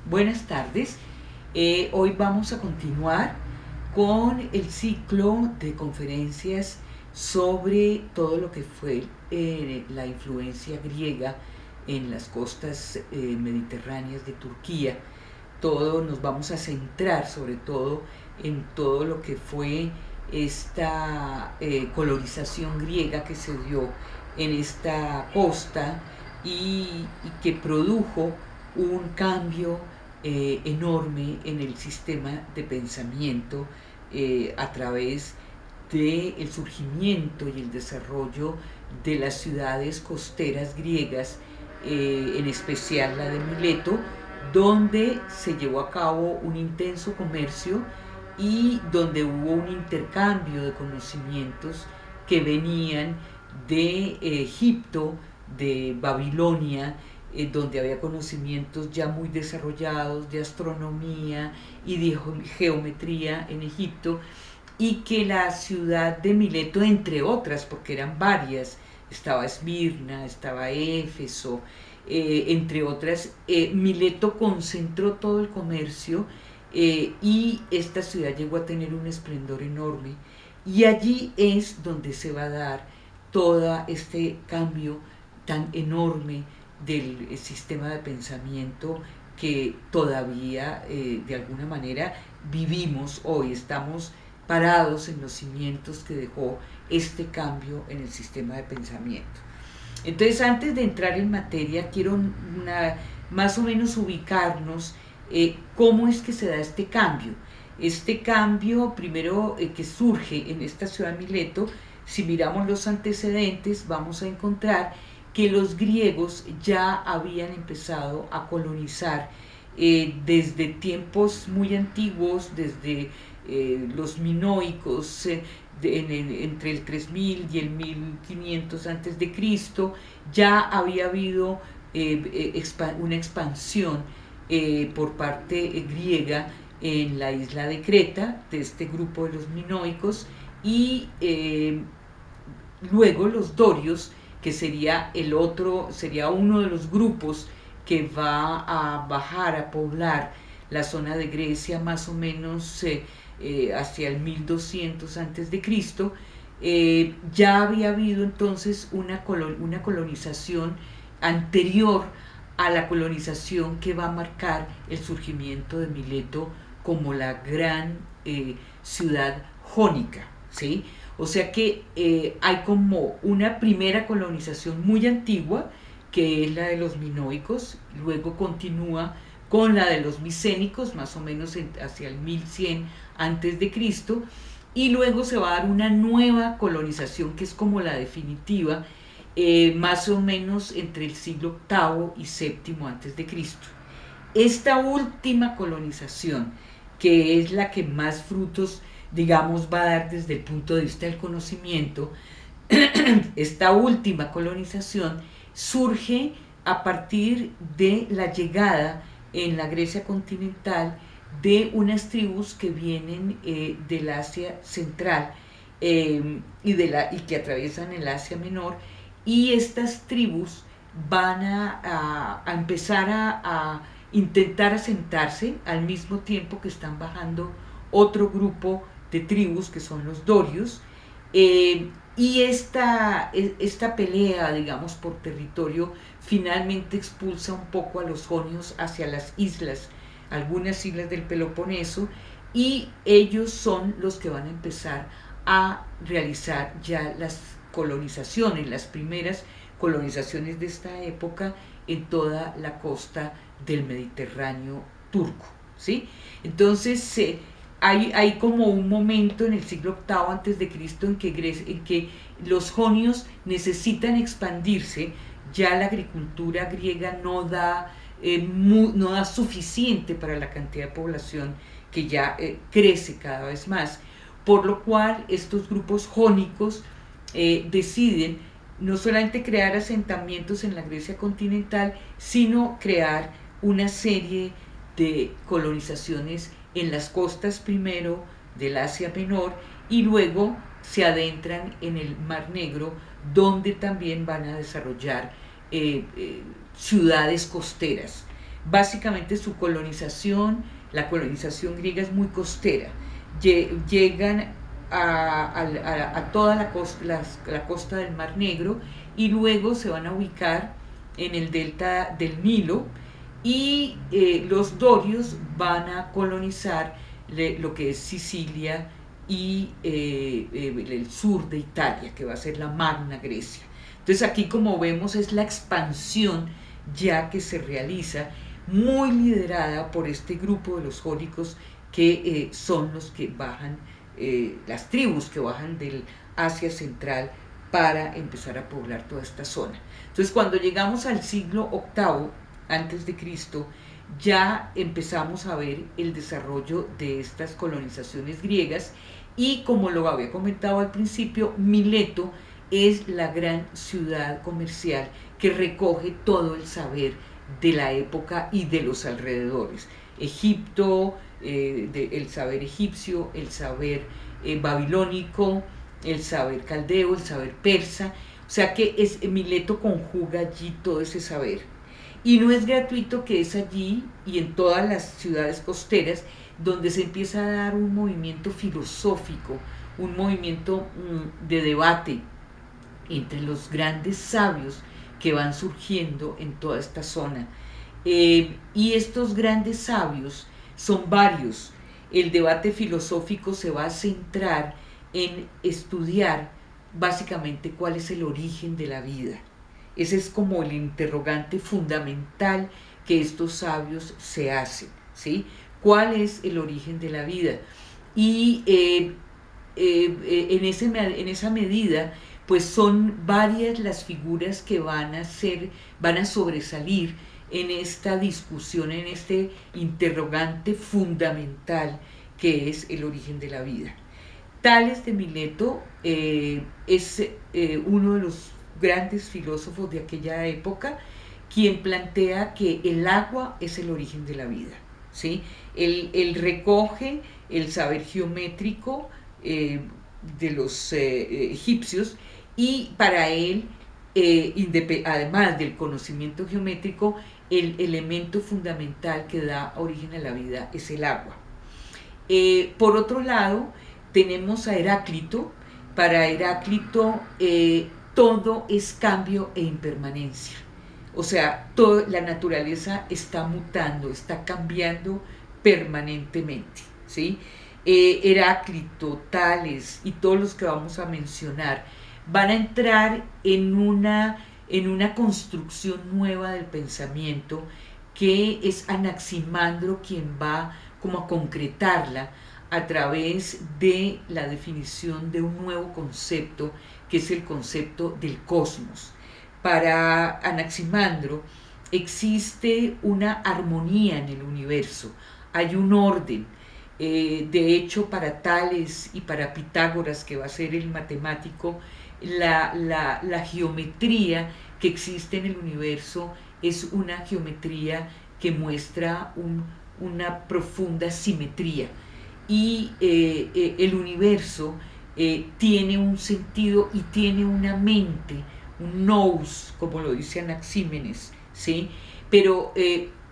Buenas tardes. Hoy vamos a continuar con el ciclo de conferencias sobre todo lo que fue la influencia griega en las costas mediterráneas de Turquía. Nos vamos a centrar sobre todo en todo lo que fue esta colonización griega que se dio en esta costa y que produjo un cambio enorme en el sistema de pensamiento a través del surgimiento y el desarrollo de las ciudades costeras griegas, en especial la de Mileto, donde se llevó a cabo un intenso comercio y donde hubo un intercambio de conocimientos que venían de Egipto, de Babilonia, donde había conocimientos ya muy desarrollados de astronomía y de geometría en Egipto, y que la ciudad de Mileto, entre otras, porque eran varias, estaba Esmirna, estaba Éfeso, entre otras, Mileto concentró todo el comercio, y esta ciudad llegó a tener un esplendor enorme, y allí es donde se va a dar todo este cambio tan enorme del sistema de pensamiento que todavía de alguna manera vivimos hoy. Estamos parados en los cimientos que dejó este cambio en el sistema de pensamiento. Entonces, antes de entrar en materia, quiero más o menos ubicarnos cómo es que se da este cambio. Este cambio, primero, que surge en esta ciudad de Mileto. Si miramos los antecedentes, vamos a encontrar que los griegos ya habían empezado a colonizar desde tiempos muy antiguos, desde los minoicos, entre el 3000 y el 1500 antes de Cristo. Ya había habido una expansión por parte griega en la isla de Creta, de este grupo de los minoicos, y luego los dorios, que sería uno de los grupos que va a bajar a poblar la zona de Grecia más o menos hacia el 1200 antes de Cristo. Ya había habido entonces una colonización anterior a la colonización que va a marcar el surgimiento de Mileto como la gran ciudad jónica, ¿sí? O sea que hay como una primera colonización muy antigua, que es la de los minoicos, luego continúa con la de los micénicos, más o menos hacia el 1100 antes de Cristo, y luego se va a dar una nueva colonización que es como la definitiva, más o menos entre el siglo VIII y VII antes de Cristo. Esta última colonización, que es la que más frutos, digamos, va a dar desde el punto de vista del conocimiento, esta última colonización surge a partir de la llegada en la Grecia continental de unas tribus que vienen del Asia central, y que atraviesan el Asia menor, y estas tribus van a empezar a intentar asentarse al mismo tiempo que están bajando otro grupo de tribus que son los dorios, y esta pelea, digamos, por territorio finalmente expulsa un poco a los jonios hacia las islas, algunas islas del Peloponeso, y ellos son los que van a empezar a realizar ya las colonizaciones, las primeras colonizaciones de esta época en toda la costa del Mediterráneo turco, ¿sí? Entonces, hay como un momento en el siglo VIII antes de Cristo en que los jonios necesitan expandirse. Ya la agricultura griega no da suficiente para la cantidad de población que ya crece cada vez más, por lo cual estos grupos jónicos deciden no solamente crear asentamientos en la Grecia continental, sino crear una serie de colonizaciones en las costas, primero del Asia Menor, y luego se adentran en el Mar Negro, donde también van a desarrollar ciudades costeras. Básicamente su colonización, la colonización griega es muy costera. Llegan a toda la costa del Mar Negro y luego se van a ubicar en el delta del Nilo y los dorios van a colonizar lo que es Sicilia y el sur de Italia, que va a ser la Magna Grecia. Entonces aquí, como vemos, es la expansión ya que se realiza, muy liderada por este grupo de los jónicos, que son los que bajan, las tribus que bajan del Asia Central para empezar a poblar toda esta zona. Entonces, cuando llegamos al siglo VIII antes de Cristo, ya empezamos a ver el desarrollo de estas colonizaciones griegas y, como lo había comentado al principio, Mileto es la gran ciudad comercial que recoge todo el saber de la época y de los alrededores. Egipto, el saber egipcio, el saber babilónico, el saber caldeo, el saber persa. O sea que Mileto conjuga allí todo ese saber. Y no es gratuito que es allí y en todas las ciudades costeras donde se empieza a dar un movimiento filosófico, un movimiento de debate entre los grandes sabios que van surgiendo en toda esta zona. Y estos grandes sabios son varios. El debate filosófico se va a centrar en estudiar básicamente cuál es el origen de la vida. Ese es como el interrogante fundamental que estos sabios se hacen, ¿sí? ¿Cuál es el origen de la vida? Y en esa medida, pues son varias las figuras que van a sobresalir en esta discusión, en este interrogante fundamental que es el origen de la vida. Tales de Mileto es uno de los grandes filósofos de aquella época, quien plantea que el agua es el origen de la vida, ¿sí? Él recoge el saber geométrico de los egipcios y para él, además del conocimiento geométrico, el elemento fundamental que da origen a la vida es el agua. Por otro lado, tenemos a Heráclito. Para Heráclito todo es cambio e impermanencia. O sea, la naturaleza está mutando, está cambiando permanentemente, ¿sí? Heráclito, Tales y todos los que vamos a mencionar van a entrar en una construcción nueva del pensamiento, que es Anaximandro quien va como a concretarla a través de la definición de un nuevo concepto, que es el concepto del cosmos. Para Anaximandro existe una armonía en el universo, hay un orden. De hecho, para Tales y para Pitágoras, que va a ser el matemático, la geometría que existe en el universo es una geometría que muestra una profunda simetría. Y el universo tiene un sentido y tiene una mente, un nous, como lo dice Anaxímenes, ¿sí? Pero,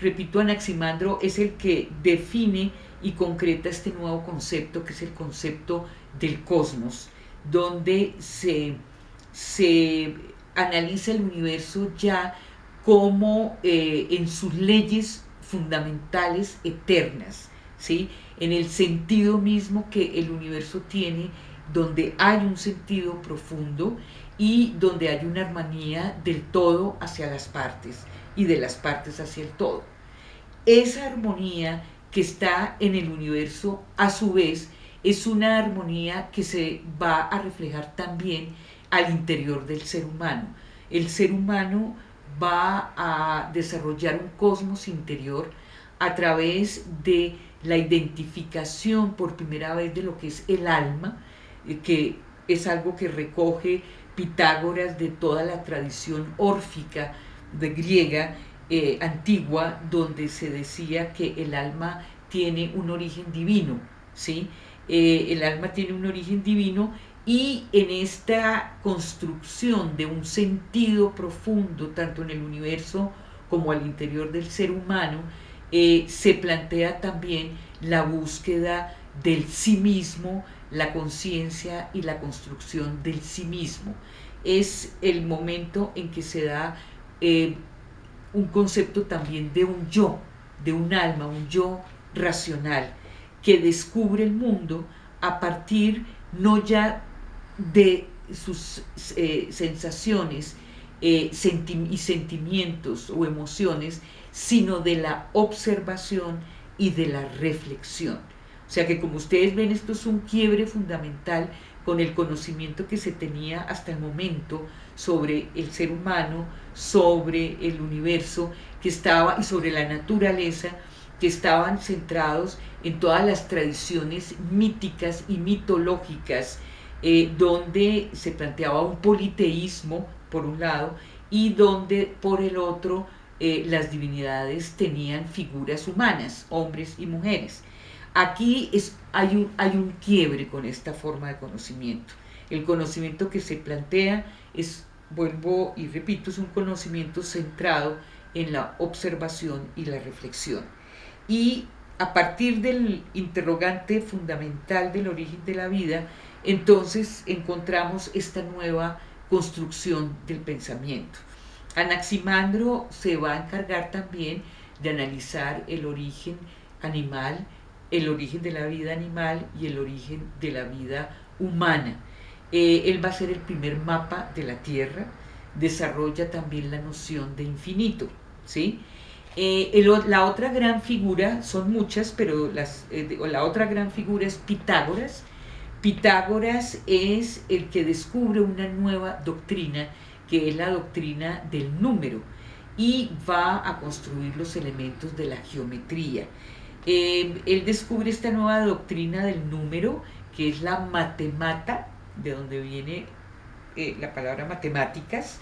repito, Anaximandro es el que define y concreta este nuevo concepto, que es el concepto del cosmos, donde se analiza el universo ya como en sus leyes fundamentales eternas, ¿sí? En el sentido mismo que el universo tiene, donde hay un sentido profundo y donde hay una armonía del todo hacia las partes y de las partes hacia el todo. Esa armonía que está en el universo, a su vez, es una armonía que se va a reflejar también al interior del ser humano. El ser humano va a desarrollar un cosmos interior a través de la identificación por primera vez de lo que es el alma, que es algo que recoge Pitágoras de toda la tradición órfica de griega antigua, donde se decía que el alma tiene un origen divino, ¿sí? El alma tiene un origen divino, y en esta construcción de un sentido profundo, tanto en el universo como al interior del ser humano, se plantea también la búsqueda del sí mismo, la conciencia y la construcción del sí mismo. Es el momento en que se da un concepto también de un yo, de un alma, un yo racional, que descubre el mundo a partir no ya de sus sensaciones y sentimientos o emociones, sino de la observación y de la reflexión. O sea que, como ustedes ven, esto es un quiebre fundamental con el conocimiento que se tenía hasta el momento sobre el ser humano, sobre el universo que estaba y sobre la naturaleza, que estaban centrados en todas las tradiciones míticas y mitológicas, donde se planteaba un politeísmo por un lado y donde por el otro las divinidades tenían figuras humanas, hombres y mujeres. Aquí hay un quiebre con esta forma de conocimiento. El conocimiento que se plantea es, vuelvo y repito, es un conocimiento centrado en la observación y la reflexión. Y a partir del interrogante fundamental del origen de la vida, entonces encontramos esta nueva construcción del pensamiento. Anaximandro se va a encargar también de analizar el origen animal, el origen de la vida animal y el origen de la vida humana. Él va a ser el primer mapa de la Tierra, desarrolla también la noción de infinito, ¿sí? La otra gran figura, son muchas, pero la otra gran figura es Pitágoras. Pitágoras es el que descubre una nueva doctrina, que es la doctrina del número, y va a construir los elementos de la geometría. Él descubre esta nueva doctrina del número, que es la matemata, de donde viene la palabra matemáticas,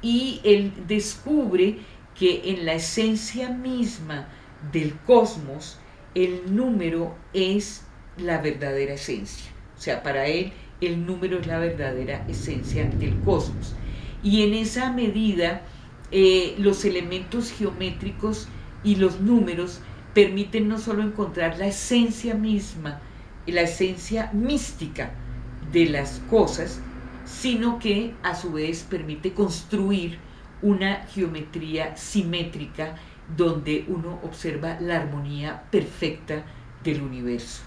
y él descubre que en la esencia misma del cosmos, el número es la verdadera esencia. O sea, para él el número es la verdadera esencia del cosmos. Y en esa medida, los elementos geométricos y los números permiten no solo encontrar la esencia misma, la esencia mística de las cosas, sino que a su vez permite construir una geometría simétrica donde uno observa la armonía perfecta del universo.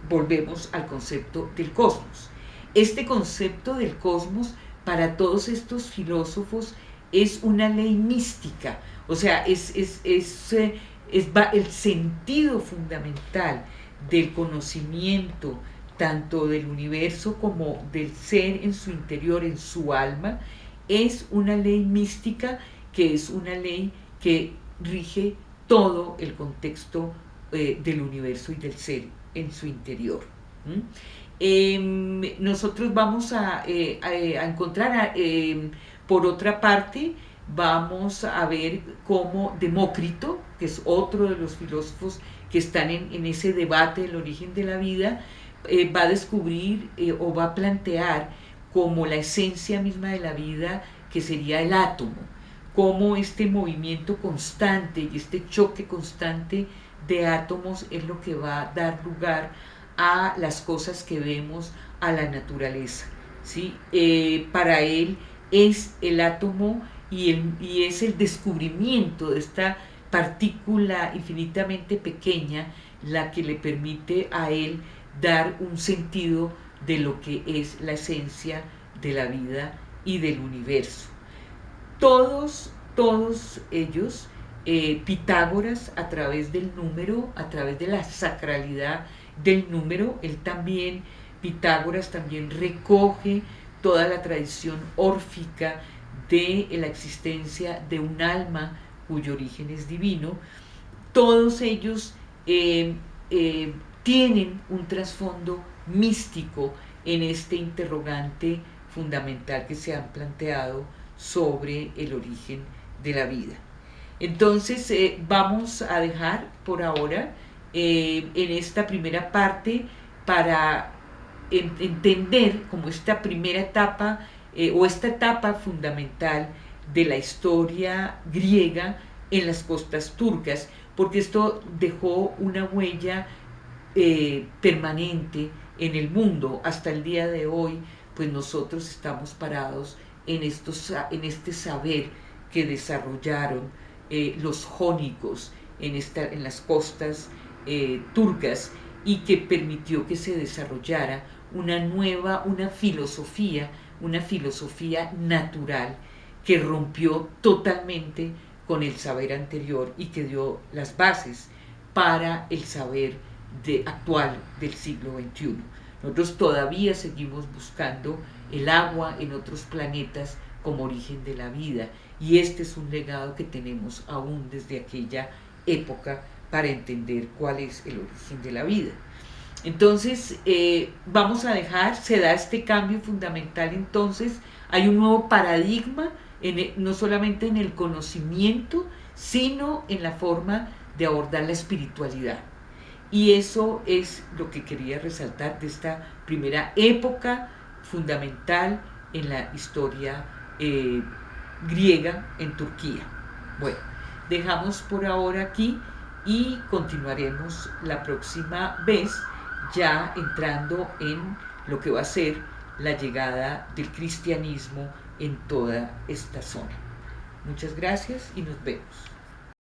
Volvemos al concepto del cosmos. Este concepto del cosmos para todos estos filósofos es una ley mística, o sea, es el sentido fundamental del conocimiento, tanto del universo como del ser en su interior, en su alma. Es una ley mística, que es una ley que rige todo el contexto del universo y del ser en su interior. Nosotros vamos a encontrar, por otra parte, vamos a ver cómo Demócrito, que es otro de los filósofos que están en ese debate del origen de la vida, va a descubrir o va a plantear como la esencia misma de la vida, que sería el átomo, como este movimiento constante y este choque constante de átomos es lo que va a dar lugar a las cosas que vemos, a la naturaleza, ¿sí? Para él es el átomo y es el descubrimiento de esta partícula infinitamente pequeña la que le permite a él dar un sentido de lo que es la esencia de la vida y del universo. Todos ellos, Pitágoras a través del número, a través de la sacralidad del número, Pitágoras también recoge toda la tradición órfica de la existencia de un alma cuyo origen es divino. Todos ellos tienen un trasfondo místico en este interrogante fundamental que se han planteado sobre el origen de la vida. Entonces vamos a dejar por ahora en esta primera parte para entender como esta primera etapa o esta etapa fundamental de la historia griega en las costas turcas, porque esto dejó una huella permanente en el mundo. Hasta el día de hoy, pues nosotros estamos parados en este saber que desarrollaron los jónicos en las costas turcas, y que permitió que se desarrollara una filosofía natural que rompió totalmente con el saber anterior y que dio las bases para el saber actual del siglo XXI. Nosotros todavía seguimos buscando el agua en otros planetas como origen de la vida, y este es un legado que tenemos aún desde aquella época para entender cuál es el origen de la vida. Entonces, vamos a dejar, se da este cambio fundamental. Entonces hay un nuevo paradigma, no solamente en el conocimiento, sino en la forma de abordar la espiritualidad. Y eso es lo que quería resaltar de esta primera época fundamental en la historia griega en Turquía. Bueno, dejamos por ahora aquí y continuaremos la próxima vez, ya entrando en lo que va a ser la llegada del cristianismo en toda esta zona. Muchas gracias y nos vemos.